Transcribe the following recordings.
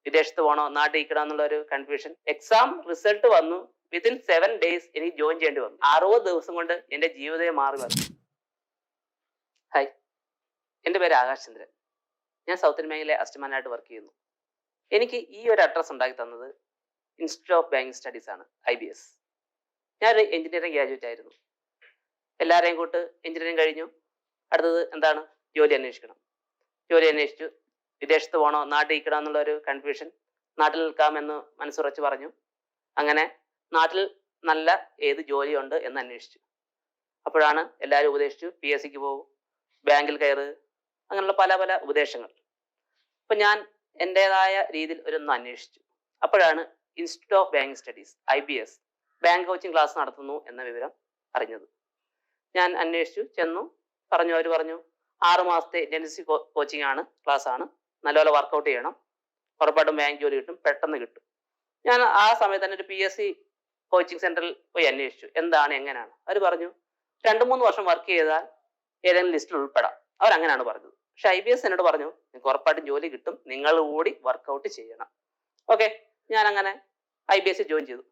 വിദേശത്ത് പോകണോ നാട്ടിൽ ഇരിക്കണോ എന്നുള്ള ഒരു കൺഫ്യൂഷൻ. എക്സാം റിസൾട്ട് വന്നു. വിത്തിൻ 7 days എനിക്ക് ജോയിൻ ചെയ്യേണ്ടി വന്നു. 60 ദിവസം കൊണ്ട് എന്റെ ജീവിതം മാറി വന്നു. ഹായ്, എന്റെ പേര് ആകാശ് ചന്ദ്രൻ. ഞാൻ സൗത്ത് ഇന്ത്യൻ ബാങ്കിലെ അസിസ്റ്റന്റ് മാനേജറായിട്ട് വർക്ക് ചെയ്യുന്നു. എനിക്ക് ഈ ഒരു അഡ്രസ് ഉണ്ടാക്കി തന്നത് ഇൻസ്റ്റിറ്റ്യൂട്ട് ഓഫ് ബാങ്കിങ് സ്റ്റഡീസ് ആണ്, IBS. ഞാനൊരു എഞ്ചിനീയറിംഗ് ഗ്രാജുവേറ്റ് ആയിരുന്നു. എല്ലാവരെയും കൂട്ട് എഞ്ചിനീയറിംഗ് കഴിഞ്ഞു. അടുത്തത് എന്താണ്? ജോലി അന്വേഷിക്കണം. ജോലി അന്വേഷിച്ചു. വിദേശത്ത് പോകണോ നാട്ടിൽ ഇരിക്കണോ എന്നുള്ള ഒരു കൺഫ്യൂഷൻ. നാട്ടിൽ നിൽക്കാമെന്ന് മനസ്സുറച്ച് പറഞ്ഞു. അങ്ങനെ നാട്ടിൽ നല്ല ഏത് ജോലിയുണ്ട് എന്ന് അന്വേഷിച്ചു. അപ്പോഴാണ് എല്ലാവരും ഉപദേശിച്ചു, PSCക്ക് പോകും, ബാങ്കിൽ കയറ്, അങ്ങനെയുള്ള പല പല ഉപദേശങ്ങൾ. അപ്പം ഞാൻ എൻ്റെതായ രീതിയിൽ ഒന്ന് അന്വേഷിച്ചു. അപ്പോഴാണ് institute of banking studies, IBS, bank coaching class നടത്തുന്നു എന്ന വിവരം അറിഞ്ഞത്. ഞാൻ അന്വേഷിച്ചു, ചെന്നു, അവർ പറഞ്ഞു 6 മാസത്തെ ഇന്റൻസീവ് കോച്ചിങ് ആണ്, ക്ലാസ് ആണ്, നല്ലപോലെ വർക്കൗട്ട് ചെയ്യണം, ഉറപ്പായിട്ടും ബാങ്ക് ജോലി കിട്ടും, പെട്ടെന്ന് കിട്ടും. ഞാൻ ആ സമയത്ത് തന്നെ ഒരു PSC കോച്ചിങ് സെന്ററിൽ പോയി അന്വേഷിച്ചു, എന്താണ് എങ്ങനെയാണ്. അവർ പറഞ്ഞു 2-3 വർഷം വർക്ക് ചെയ്താൽ ഏതെങ്കിലും ലിസ്റ്റിൽ ഉൾപ്പെടാം. അവരങ്ങനെയാണ് പറഞ്ഞത്. പക്ഷെ IBS എന്നോട് പറഞ്ഞു, നിങ്ങൾക്ക് ഉറപ്പായിട്ടും ജോലി കിട്ടും, നിങ്ങൾ കൂടി വർക്കൗട്ട് ചെയ്യണം. ഓക്കെ, ഞാൻ അങ്ങനെ IBS ജോയിൻ ചെയ്തു.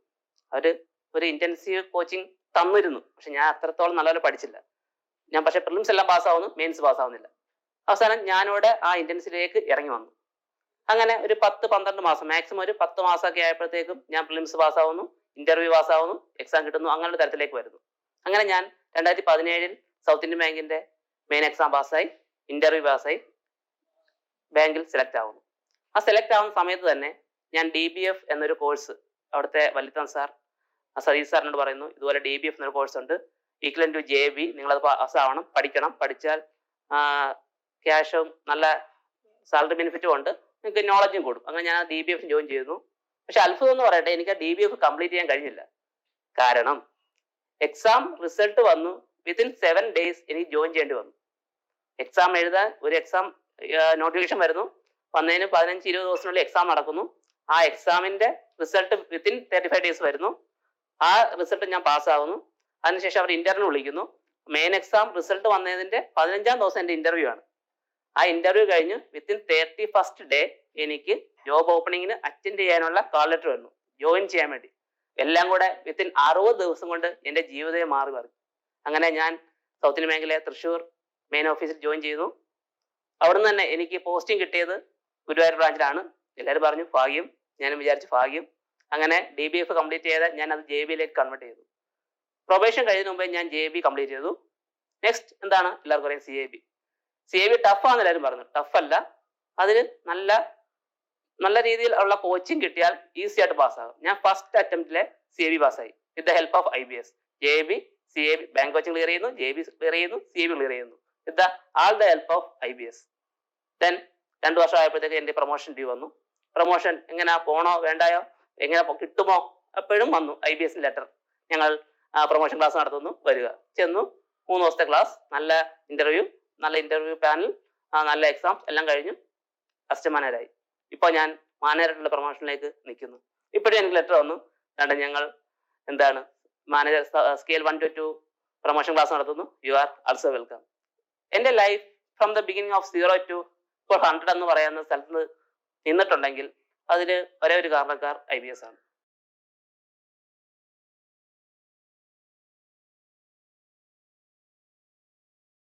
അവർ ഒരു ഇന്റൻസീവ് കോച്ചിങ് തന്നിരുന്നു. പക്ഷെ ഞാൻ അത്രത്തോളം നല്ലപോലെ പഠിച്ചില്ല. ഞാൻ പക്ഷെ പ്രിലിംസ് എല്ലാം പാസ്സാവുന്നു, മെയിൻസ് പാസ്സാവുന്നില്ല. അവസാനം ഞാനിവിടെ ആ ഇന്റൻസിലേക്ക് ഇറങ്ങി വന്നു. അങ്ങനെ ഒരു 10-12 മാസം, മാക്സിമം ഒരു 10 മാസമൊക്കെ ആയപ്പോഴത്തേക്കും ഞാൻ പ്രിലിംസ് പാസ്സാവുന്നു, ഇന്റർവ്യൂ പാസ്സാവുന്നു, എക്സാം കിട്ടുന്നു, അങ്ങനെയുള്ള തരത്തിലേക്ക് വരുന്നു. അങ്ങനെ ഞാൻ 2017 സൗത്ത് ഇന്ത്യൻ ബാങ്കിന്റെ മെയിൻ എക്സാം പാസ്സായി, ഇന്റർവ്യൂ പാസ്സായി, ബാങ്കിൽ സെലക്ട് ആവുന്നു. ആ സെലക്ട് ആവുന്ന സമയത്ത് തന്നെ ഞാൻ DBF എന്നൊരു കോഴ്സ് അവിടുത്തെ വലിത്തൻ സാർ, സതീഷ് സാറിനോട് പറയുന്നു, ഇതുപോലെ DBF എന്നൊരു കോഴ്സ് ഉണ്ട്, ഈക്വലന്റ് ടു JB, നിങ്ങളത് പാസ്സാവണം, പഠിക്കണം, പഠിച്ചാൽ ക്യാഷും നല്ല സാലറി ബെനിഫിറ്റും ഉണ്ട്, നിങ്ങൾക്ക് നോളജും കൂടും. അങ്ങനെ ഞാൻ DBF ജോയിൻ ചെയ്യുന്നു. പക്ഷെ അത്ഭുതം എന്ന് പറയട്ടെ, എനിക്ക് ആ DBF കംപ്ലീറ്റ് ചെയ്യാൻ കഴിഞ്ഞില്ല. കാരണം എക്സാം റിസൾട്ട് വന്നു, വിത്തിൻ 7 days എനിക്ക് ജോയിൻ ചെയ്യേണ്ടി വന്നു. എക്സാം എഴുതാൻ ഒരു എക്സാം നോട്ടിഫിക്കേഷൻ വരുന്നു, വന്നതിന് 15-20 ദിവസത്തിനുള്ളിൽ എക്സാം നടക്കുന്നു. ആ എക്സാമിന്റെ റിസൾട്ട് വിത്തിൻ 35 days വരുന്നു. ആ റിസൾട്ട് ഞാൻ പാസ്സാവുന്നു. അതിനുശേഷം അവർ ഇന്റർവ്യൂ വിളിക്കുന്നു. മെയിൻ എക്സാം റിസൾട്ട് വന്നതിന്റെ 15ാം ദിവസം എന്റെ ഇന്റർവ്യൂ ആണ്. ആ ഇന്റർവ്യൂ കഴിഞ്ഞ് വിത്തിൻ 31st day എനിക്ക് ജോബ് ഓപ്പണിങ്ങിന് അറ്റൻഡ് ചെയ്യാനുള്ള കോൾ ലെറ്റർ വന്നു, ജോയിൻ ചെയ്യാൻ വേണ്ടി. എല്ലാം കൂടെ വിത്തിൻ 60 ദിവസം കൊണ്ട് എന്റെ ജീവിതം മാറി പറഞ്ഞു. അങ്ങനെ ഞാൻ സൗത്ത് ഇന്ത്യൻ ബാങ്കിലെ തൃശ്ശൂർ മെയിൻ ഓഫീസിൽ ജോയിൻ ചെയ്തു. അവിടുന്ന് തന്നെ എനിക്ക് പോസ്റ്റിംഗ് കിട്ടിയത് ഗുരുവായൂർ ബ്രാഞ്ചിലാണ്. എല്ലാവരും പറഞ്ഞു ഭാഗ്യം, ഞാനും വിചാരിച്ചു ഭാഗ്യം. അങ്ങനെ DBF കംപ്ലീറ്റ് ചെയ്ത് ഞാൻ അത് JBയിലേക്ക് കൺവേർട്ട് ചെയ്തു. പ്രൊബേഷൻ കഴിയുന്ന മുമ്പേ ഞാൻ JB കംപ്ലീറ്റ് ചെയ്തു. നെക്സ്റ്റ് എന്താണ്? എല്ലാവർക്കും അറിയാം, CAB ടഫാന്ന് എല്ലാവരും പറഞ്ഞു. ടഫല്ല, അതിന് നല്ല രീതിയിൽ ഉള്ള കോച്ചിങ് കിട്ടിയാൽ ഈസി ആയിട്ട് പാസ്സാകും. ഞാൻ ഫസ്റ്റ് അറ്റംപ്റ്റിലെ CAB പാസ്സായി with the help of IBS. JB, CAB bank coaching clear ചെയ്യുന്നു, JB ക്ലിയർ ചെയ്യുന്നു, CAB ക്ലിയർ ചെയ്യുന്നു with all the help of IBS. Then 2 വർഷം ആയപ്പോഴത്തേക്ക് എന്റെ പ്രൊമോഷൻ ഡ്യൂ വന്നു. പ്രൊമോഷൻ എങ്ങനെയാ, പോണോ വേണ്ടായോ, എങ്ങനെ കിട്ടുമോ? അപ്പോഴും വന്നു IBS ലെറ്റർ, ഞങ്ങൾ പ്രൊമോഷൻ ക്ലാസ് നടത്തുന്നു, വരിക. ചെന്നു, 3 ദിവസത്തെ ക്ലാസ്, നല്ല ഇന്റർവ്യൂ പാനൽ, നല്ല എക്സാംസ് എല്ലാം കഴിഞ്ഞു അസിസ്റ്റന്റ് മാനേജറായി. ഇപ്പോൾ ഞാൻ മാനേജറായിട്ടുള്ള പ്രൊമോഷനിലേക്ക് നിൽക്കുന്നു. ഇപ്പോഴും എനിക്ക് ലെറ്റർ വന്നു, ഞങ്ങൾ manager scale 1 to 2 promotion class നടത്തുന്നു, യു ആർ ആൾസോ വെൽക്കം. എന്റെ life from the beginning of 0 to 100 എന്ന് പറയുന്ന സ്ഥലത്ത് നിന്നിട്ടുണ്ടെങ്കിൽ അതിന് ഒരേ ഒരു കാരണക്കാർ IBS ആണ്.